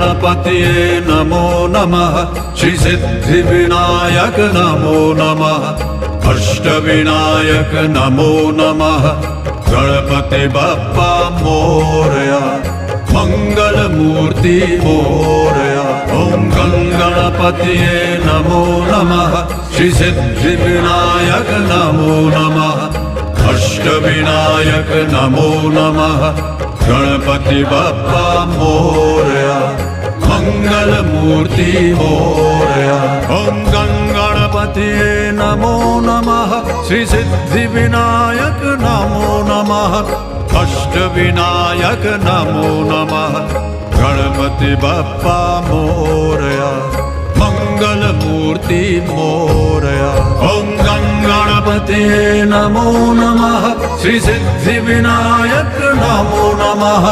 गणपतये नमो नमः श्री सिद्धिविनायक नमो नमः अष्टविनायक नमो नमः गणपति बप्पा मोरया मंगलमूर्ति मोरया ओम गणपतये नमो नमः श्री सिद्धिविनायक नमो नमः अष्टविनायक नमो नमः गणपति बप्पा मोरया मंगलमूर्ति मोरया ओम गणपतये नमो नमः श्री सिद्धिविनायक नमो नमः अष्टविनायक नमो नमः गणपति बप्पा मोरया मंगलमूर्ति मोरया ओम गणपतये नमो नमः श्री सिद्धिविनायक नमो नमः